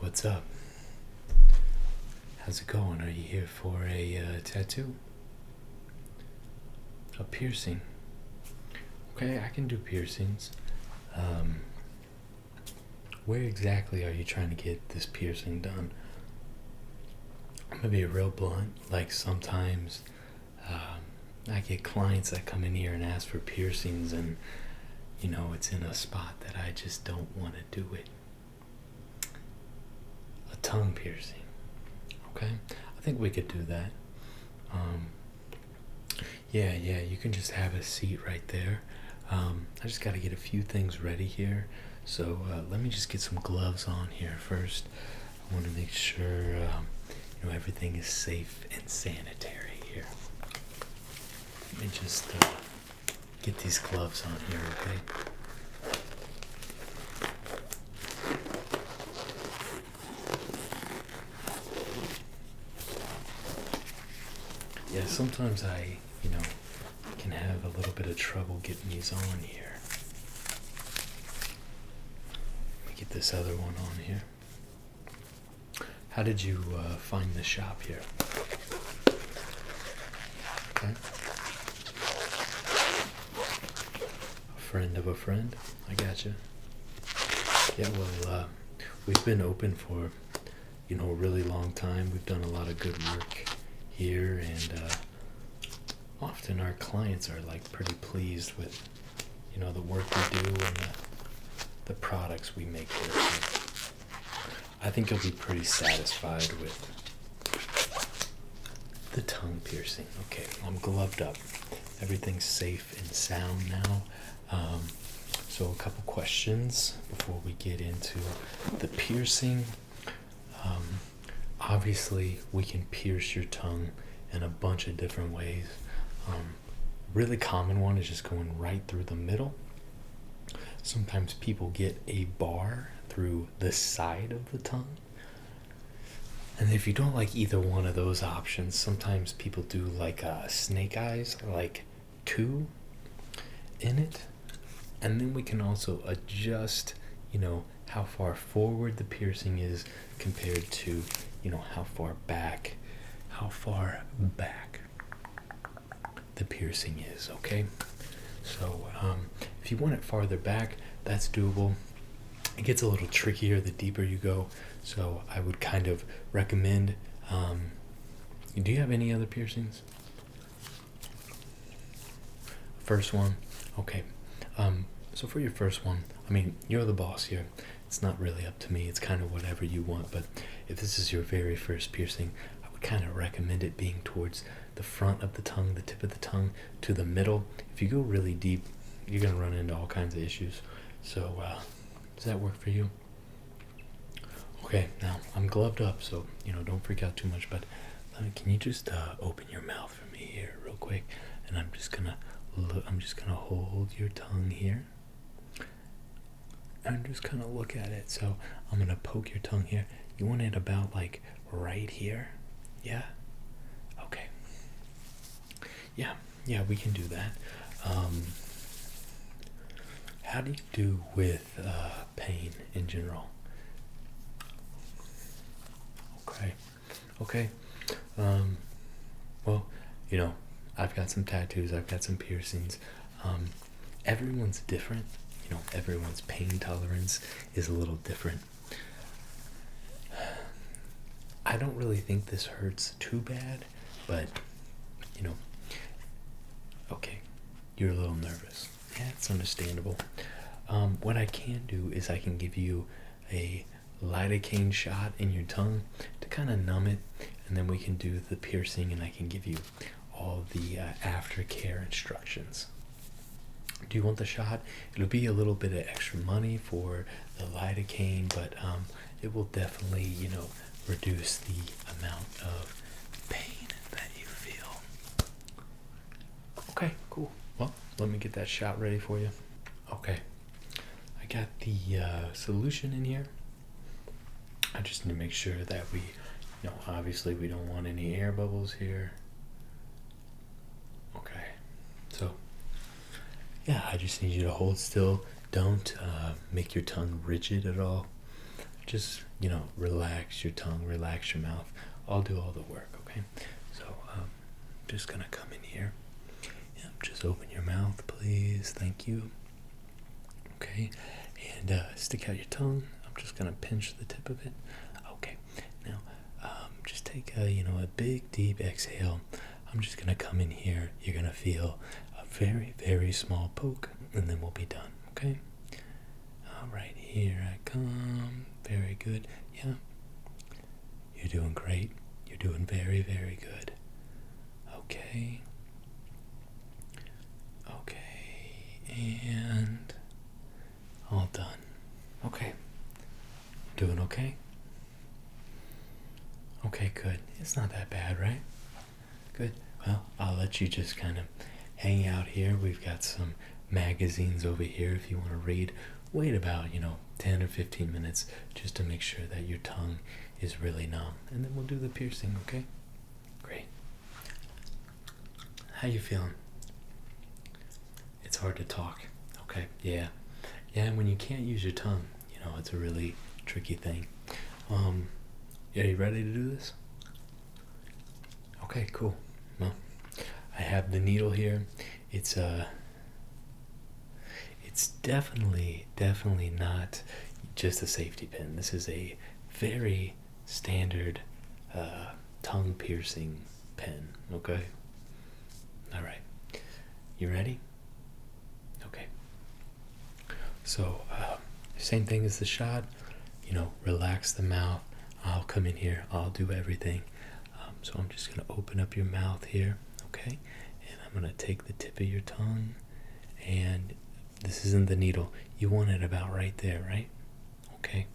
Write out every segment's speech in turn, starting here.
what's up? How's it going? Are you here for a tattoo? A piercing? Okay, I can do piercings. Where exactly are you trying to get this piercing done? I'm gonna be real blunt. Like sometimes I get clients that come in here and ask for piercings, and it's in a spot that I just don't want to do it. A tongue piercing. Okay, I think we could do that. Yeah, you can just have a seat right there. I just got to get a few things ready here. So let me just get some gloves on here first. I want to make sure everything is safe and sanitary here. Let me just get these gloves on here, okay? Yeah, sometimes I can have a little bit of trouble getting these on here. Let me get this other one on here. How did you find the shop here? Okay. A friend of a friend? I gotcha. Yeah, well, we've been open for, a really long time. We've done a lot of good work here, and often our clients are like pretty pleased with the work we do and the products we make here. So I think you'll be pretty satisfied with the tongue piercing. Okay, I'm gloved up. Everything's safe and sound now. So a couple questions before we get into the piercing. Obviously, we can pierce your tongue in a bunch of different ways. Really common one is just going right through the middle. Sometimes people get a bar through the side of the tongue. And if you don't like either one of those options, sometimes people do like snake eyes, like 2 in it. And then we can also adjust, how far forward the piercing is compared to, how far back the piercing is, okay? So if you want it farther back, that's doable. It gets a little trickier the deeper you go, so I would kind of recommend, do you have any other piercings? First one? Okay. So for your first one, you're the boss here. It's not really up to me. It's kind of whatever you want, but if this is your very first piercing, I would kind of recommend it being towards the front of the tongue, the tip of the tongue, to the middle. If you go really deep, you're going to run into all kinds of issues. So does that work for you? Okay, now I'm gloved up, so don't freak out too much, but can you just open your mouth for me here real quick? And I'm just gonna hold your tongue here. I'm just gonna look at it. So I'm gonna poke your tongue here. You want it about like right here? Yeah? Okay. Yeah, we can do that. How do you do with pain in general? Okay. Well, I've got some tattoos, I've got some piercings. Everyone's different. Everyone's pain tolerance is a little different. I don't really think this hurts too bad, but, okay, you're a little nervous. Yeah, it's understandable. What I can do is I can give you a lidocaine shot in your tongue to kind of numb it, and then we can do the piercing, and I can give you all the aftercare instructions. Do you want the shot? It'll be a little bit of extra money for the lidocaine, but it will definitely, reduce the amount of pain that you feel. Okay, cool. Well, let me get that shot ready for you. Okay, I got the solution in here. I just need to make sure that we, obviously we don't want any air bubbles here. Okay, so yeah, I just need you to hold still. Don't make your tongue rigid at all. just, relax your tongue, relax your mouth. I'll do all the work, okay? So, just gonna come in here. Yeah, just open your mouth, please. Thank you. Okay, and stick out your tongue. I'm just gonna pinch the tip of it. Okay, now just take a big deep exhale. I'm just gonna come in here. You're gonna feel a very, very small poke, and then we'll be done. Okay. All right, here I come. Very good. Yeah, you're doing great. You're doing very, very good. Okay. Okay, and all done. Okay. Doing okay? Okay, good. It's not that bad, right? Good. Well, I'll let you just kind of hang out here. We've got some magazines over here if you want to read. Wait about, 10 or 15 minutes just to make sure that your tongue is really numb. And then we'll do the piercing, okay? Great. How you feeling? It's hard to talk. Okay, yeah. Yeah, and when you can't use your tongue, it's a really tricky thing. Are you ready to do this? Okay, cool. Well, I have the needle here. It's definitely not just a safety pin. This is a very standard tongue piercing pin, okay? All right. You ready? Okay. So, same thing as the shot. Relax the mouth. I'll come in here. I'll do everything. So I'm just going to open up your mouth here, okay? And I'm going to take the tip of your tongue, and this isn't the needle. You want it about right there, right? Okay.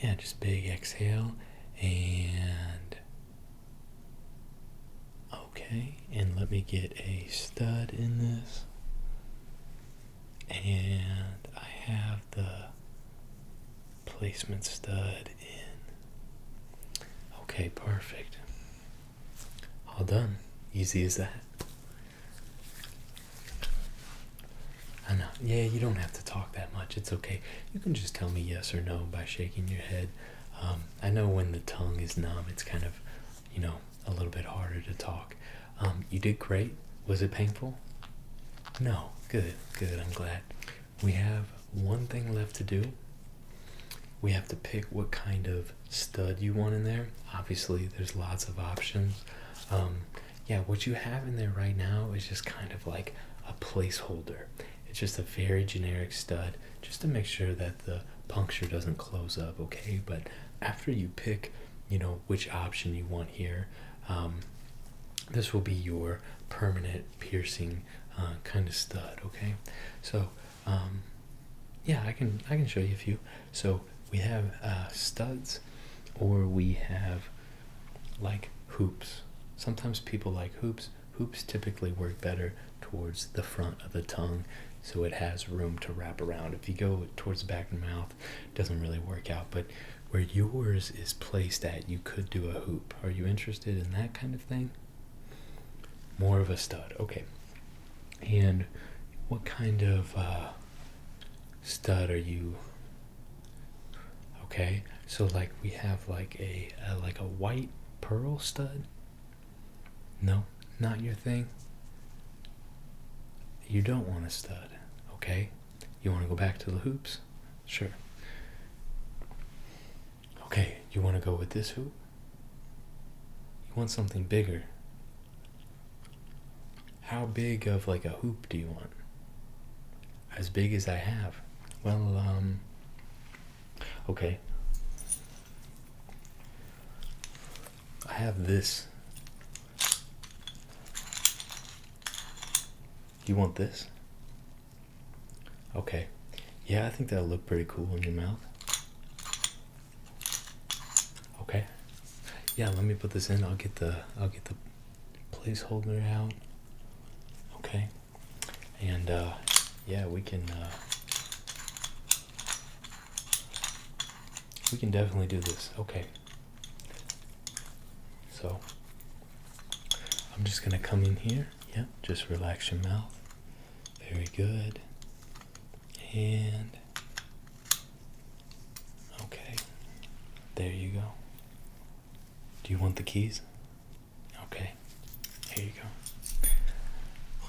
Yeah, just big exhale, and okay. And let me get a stud in this. And I have the placement stud in. Okay, perfect. All done. Easy as that. I know. Yeah, you don't have to talk that much. It's okay. You can just tell me yes or no by shaking your head. I know when the tongue is numb, it's kind of, a little bit harder to talk. You did great. Was it painful? No. Good. I'm glad. We have one thing left to do. We have to pick what kind of stud you want in there. Obviously, there's lots of options. Yeah, what you have in there right now is just kind of like a placeholder. It's just a very generic stud, just to make sure that the puncture doesn't close up, okay? But after you pick, which option you want here, this will be your permanent piercing kind of stud, okay? So, yeah, I can show you a few. So we have studs, or we have like hoops. Sometimes people like hoops. Hoops typically work better towards the front of the tongue, so it has room to wrap around. If you go towards the back of the mouth, it doesn't really work out. But where yours is placed at, you could do a hoop. Are you interested in that kind of thing? More of a stud, okay. And what kind of stud are you? Okay, so like we have like a white pearl stud. No, not your thing. You don't want a stud, okay? You want to go back to the hoops? Sure. Okay, you want to go with this hoop? You want something bigger. How big of like a hoop do you want? As big as I have. Well, okay. I have this. You want this? Okay. Yeah, I think that'll look pretty cool in your mouth. Okay. Yeah, let me put this in. I'll get the placeholder out. Okay. And yeah, we can definitely do this. Okay. So I'm just gonna come in here. Yep, just relax your mouth. Very good. And okay. There you go. Do you want the keys? Okay. Here you go.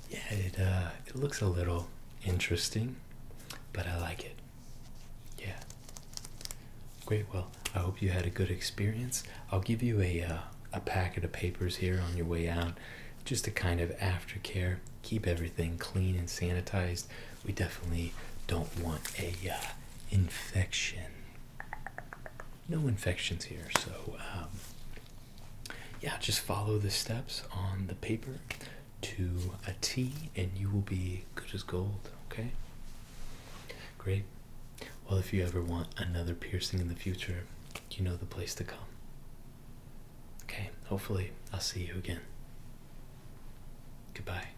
Yeah, it looks a little interesting, but I like it. Yeah. Great. Well, I hope you had a good experience. I'll give you a packet of papers here on your way out, just a kind of aftercare. Keep everything clean and sanitized. We definitely don't want a infection. No infections here. So yeah, just follow the steps on the paper to a T, and you will be good as gold. Okay. Great. Well, if you ever want another piercing in the future, you know the place to come. Okay, hopefully I'll see you again. Goodbye.